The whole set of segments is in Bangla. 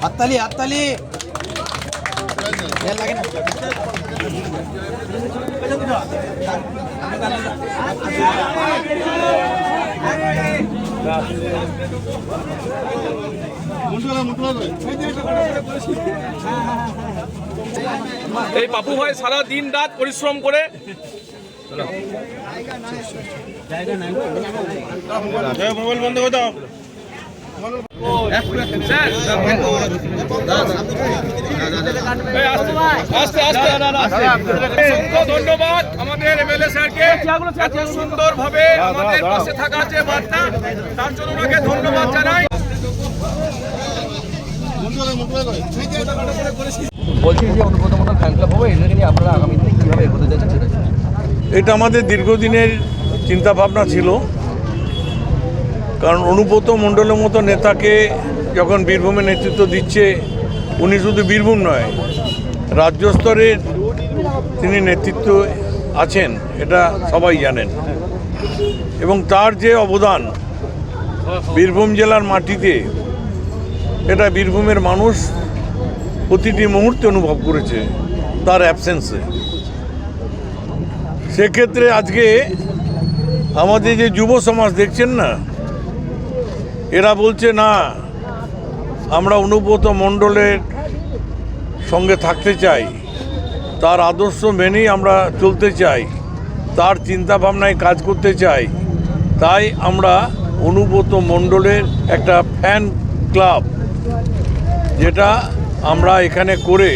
হাততালি হাততালি লাগে না। এই পাপু ভাই সারা দিন রাত পরিশ্রম করে মোবাইল বন্ধ করে দাও। ধন্যবাদ আমাদের এমএলএ স্যারকে এত সুন্দর ভাবে আমাদের পাশে থাকার যে বার্তা, তার জন্য ওনাকে ধন্যবাদ জানাই। বলছি যে অনুব্রত মণ্ডল ফ্যান ক্লাব হবে, এটাকে নিয়ে আপনারা আগামী দিনে কীভাবে এগোতে যাচ্ছেন সেটা? এটা আমাদের দীর্ঘদিনের চিন্তাভাবনা ছিল, কারণ অনুব্রত মণ্ডলের মতো নেতাকে যখন বীরভূমে নেতৃত্ব দিচ্ছে, উনি শুধু বীরভূম নয়, রাজ্য স্তরের তিনি নেতৃত্ব আছেন, এটা সবাই জানেন। এবং তার যে অবদান বীরভূম জেলার মাটিতে, এটা বীরভূমের মানুষ প্রতিটি মুহূর্তে অনুভব করেছে তার অ্যাবসেন্সে। সেক্ষেত্রে আজকে আমাদের যে যুব সমাজ দেখছেন না, এরা বলছে না, আমরা অনুব্রত মণ্ডলের সঙ্গে থাকতে চাই, তার আদর্শ মেনেই আমরা চলতে চাই, তার চিন্তাভাবনায় কাজ করতে চাই। তাই আমরা অনুব্রত মণ্ডলের একটা ফ্যান ক্লাব, যেটা আমরা এখানে করে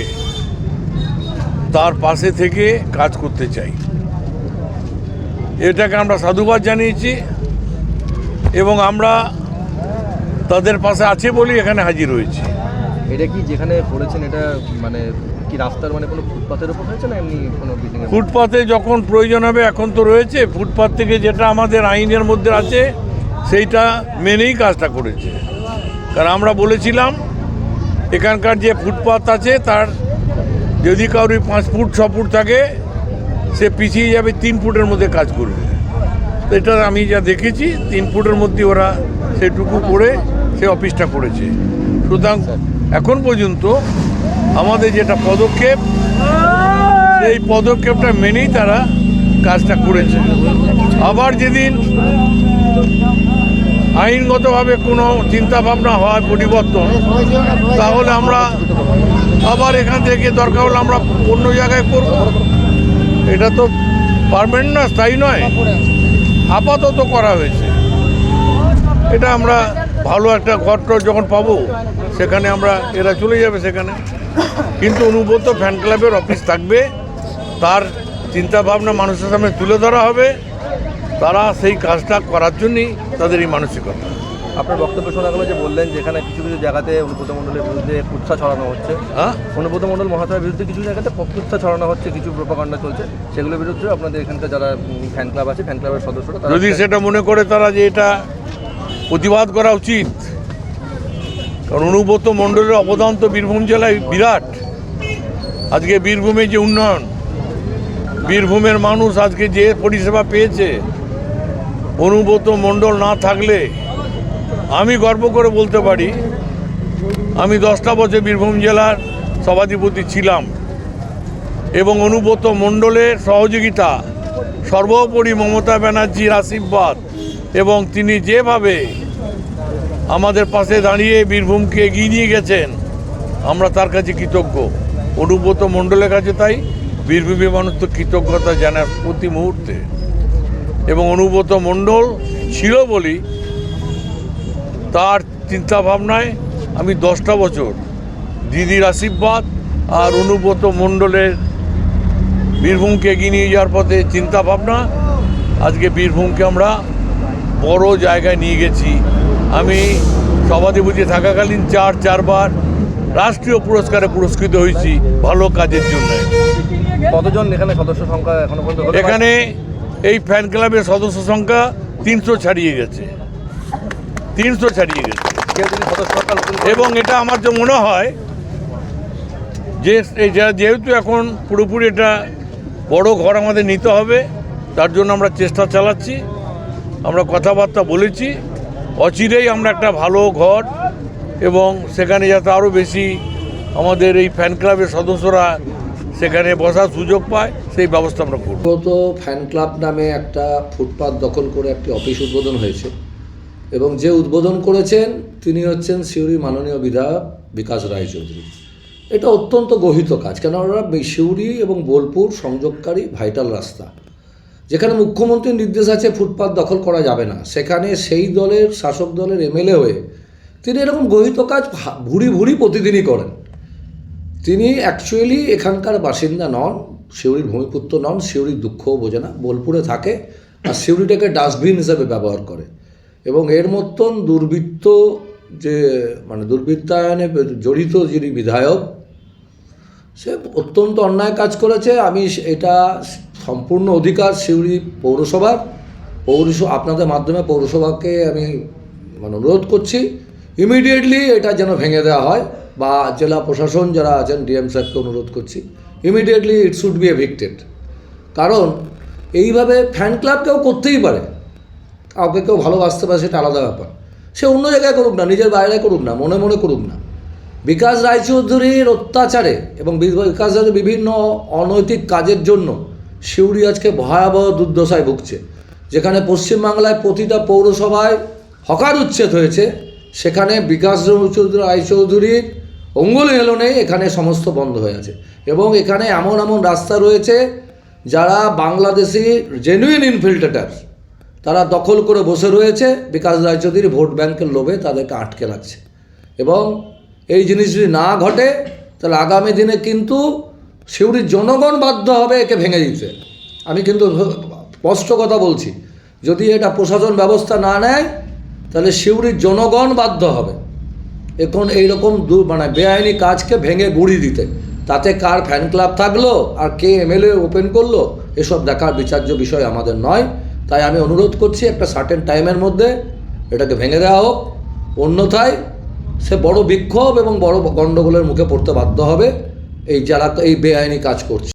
তার পাশে থেকে কাজ করতে চাই, এটাকে আমরা সাধুবাদ জানিয়েছি এবং আমরা তাদের পাশে আছে বলেই এখানে হাজির হয়েছি। এটা কি যেখানে পড়েছেন এটা মানে কি রাস্তার মানে কোনো ফুটপাথের উপর হয়েছে না এমনি কোনো বিল্ডিং? ফুটপাথে যখন প্রয়োজন হবে, এখন তো রয়েছে ফুটপাথ থেকে, যেটা আমাদের আইনের মধ্যে আছে সেইটা মেনেই কাজটা করেছে। কারণ আমরা বলেছিলাম এখানকার যে ফুটপাথ আছে তার যদি কারোর 5 ফুট 6 ফুট থাকে, সে পিছিয়ে যাবে 3 ফুটের মধ্যে কাজ করবে। তো এটা আমি যা দেখেছি 3 ফুটের মধ্যে ওরা সেটুকু করে সে অফিসটা করেছে। সুতরাং এখন পর্যন্ত আমাদের যেটা পদক্ষেপ, সেই পদক্ষেপটা মেনেই তারা কাজটা করেছে। আবার যেদিন আইনগতভাবে কোনো চিন্তাভাবনা হয় পরিবর্তন, তাহলে আমরা আবার এখান থেকে দরকার হলে আমরা অন্য জায়গায় করব। এটা তো পার্মানেন্ট না, স্থায়ী নয়, আপাতত করা হয়েছে। এটা আমরা ভালো একটা ঘরটা যখন পাবো, সেখানে আমরা এরা চলে যাবে সেখানে। কিন্তু অনুব্রত ফ্যান ক্লাবের অফিস থাকবে, তার চিন্তাভাবনা মানুষের সামনে তুলে ধরা হবে, তারা সেই কাজটা করার জন্যই তাদের এই মানসিকতা। আপনার বক্তব্য শোনা গেল যে বললেন যেখানে কিছু কিছু জায়গাতে অনুব্রত মণ্ডলের বিরুদ্ধে কুৎসা ছড়ানো হচ্ছে, হ্যাঁ, অনুব্রত মণ্ডল মহাশয়ের বিরুদ্ধে কিছু জায়গাতে কুৎসা ছড়ানো হচ্ছে, কিছু প্রোপাগান্ডা চলছে, সেগুলোর বিরুদ্ধে আপনাদের এখানকার যারা ফ্যান ক্লাব আছে, ফ্যান ক্লাবের সদস্যরা যদি সেটা মনে করে তারা যে এটা প্রতিবাদ করা উচিত, কারণ অনুব্রত মণ্ডলের অবদান তো বীরভূম জেলায় বিরাট। আজকে বীরভূমে যে উন্নয়ন, বীরভূমের মানুষ আজকে যে পরিষেবা পেয়েছে, অনুব্রত মণ্ডল না থাকলে আমি গর্ব করে বলতে পারি, আমি 10টা বছর বীরভূম জেলার সভাধিপতি ছিলাম এবং অনুব্রত মণ্ডলের সহযোগিতা, সর্বোপরি মমতা ব্যানার্জির আশীর্বাদ, এবং তিনি যেভাবে আমাদের পাশে দাঁড়িয়ে বীরভূমকে এগিয়ে নিয়ে গেছেন, আমরা তার কাছে কৃতজ্ঞ। অনুব্রত মণ্ডলের কাছে তাই বীরভূমের মানুষ তো কৃতজ্ঞতা জানার প্রতি মুহূর্তে। এবং অনুব্রত মণ্ডল ছিল বলি তার চিন্তাভাবনায় আমি 10টা বছর দিদির আশীর্বাদ আর অনুব্রত মণ্ডলের বীরভূমকে এগিয়ে নিয়ে যাওয়ার পথে চিন্তাভাবনা, আজকে বীরভূমকে আমরা বড় জায়গায় নিয়ে গেছি। আমি সভাধিপতি থাকাকালীন 4বার রাষ্ট্রীয় পুরস্কারে পুরস্কৃত হয়েছি ভালো কাজের জন্য। কতজন এখানে সদস্য সংখ্যা এখনো পর্যন্ত? এখানে এই ফ্যান ক্লাবের সদস্য সংখ্যা 300 ছাড়িয়ে গেছে, 300 ছাড়িয়ে গেছে। এবং এটা আমার যে মনে হয় যে যেহেতু এখন পুরোপুরি এটা বড় ঘর আমাদের নিতে হবে, তার জন্য আমরা চেষ্টা চালাচ্ছি, আমরা কথাবার্তা বলেছি অচিরেই আমরা একটা ভালো ঘর এবং সেখানে যাতে আরও বেশি আমাদের এই ফ্যান ক্লাবের সদস্যরা সেখানে বসার সুযোগ পায় সেই ব্যবস্থা আমরা করব। গত ফ্যান ক্লাব নামে একটা ফুটপাত দখল করে একটি অফিস উদ্বোধন হয়েছে এবং যে উদ্বোধন করেছেন তিনি হচ্ছেন সিউড়ি মাননীয় বিধায়ক বিকাশ রায়চৌধুরী। এটা অত্যন্ত গহিত কাজ, কেন ওরা সিউড়ি এবং বোলপুর সংযোগকারী ভাইটাল রাস্তা, যেখানে মুখ্যমন্ত্রীর নির্দেশ আছে ফুটপাত দখল করা যাবে না, সেখানে সেই দলের শাসক দলের এমএলএ হয়ে তিনি এরকম গহিত কাজ ভুরি ভুরি প্রতিদিনই করেন। তিনি অ্যাকচুয়ালি এখানকার বাসিন্দা নন, সিউড়ির ভূমিপুত্র নন, সিউড়ির দুঃখও বোঝে না, বোলপুরে থাকে আর সিউড়িটাকে ডাস্টবিন হিসেবে ব্যবহার করে এবং এর মতন দুর্বৃত্ত যে দুর্বৃত্তায়নে জড়িত যিনি বিধায়ক, সে অত্যন্ত অন্যায় কাজ করেছে। আমি এটা সম্পূর্ণ অধিকার সিউড়ি পৌরসভার, আপনাদের মাধ্যমে পৌরসভাকে আমি অনুরোধ করছি ইমিডিয়েটলি এটা যেন ভেঙে দেওয়া হয়, বা জেলা প্রশাসন যারা আছেন ডিএম সাহেবকে অনুরোধ করছি ইমিডিয়েটলি ইট শুড বি এভিক্টেড। কারণ এইভাবে ফ্যান ক্লাব কেউ করতেই পারে, কাউকে কেউ ভালোবাসতে পারে সেটা আলাদা ব্যাপার, সে অন্য জায়গায় করুক না, নিজের বাইরে করুক না, মনে মনে করুক না। বিকাশ রায়চৌধুরীর অত্যাচারে এবং বিকাশ রায়চৌধুরীর বিভিন্ন অনৈতিক কাজের জন্য সিউড়ি আজকে ভয়াবহ দুর্দশায় ভুগছে। যেখানে পশ্চিমবাংলায় প্রতিটা পৌরসভায় হকার উচ্ছেদ হয়েছে, সেখানে বিকাশ রায়চৌধুরীর অঙ্গুলি হেলনেই এখানে সমস্ত বন্ধ হয়ে আছে। এবং এখানে এমন এমন রাস্তা রয়েছে যারা বাংলাদেশি জেনুইন ইনফিল্ট্রেটার, তারা দখল করে বসে রয়েছে, বিকাশ রায়চৌধুরী ভোট ব্যাংকের লোভে তাদেরকে আটকে রাখছে। এবং এই জিনিস যদি না ঘটে তাহলে আগামী দিনে কিন্তু সিউড়ির জনগণ বাধ্য হবে একে ভেঙে দিতে। আমি কিন্তু স্পষ্ট কথা বলছি, যদি এটা প্রশাসন ব্যবস্থা না নেয় তাহলে সিউড়ির জনগণ বাধ্য হবে এখন এইরকম বেআইনি কাজকে ভেঙে গুঁড়ি দিতে। তাতে কার ফ্যান ক্লাব থাকলো আর কে এমএলএ ওপেন করলো এসব দেখার বিচার্য বিষয় আমাদের নয়। তাই আমি অনুরোধ করছি একটা সার্টেন টাইমের মধ্যে এটাকে ভেঙে দেওয়া হোক, অন্যথায় সে বড় বিক্ষোভ এবং বড় গণ্ডগোলের মুখে পড়তে বাধ্য হবে এই যারা এই বেআইনি কাজ করছে।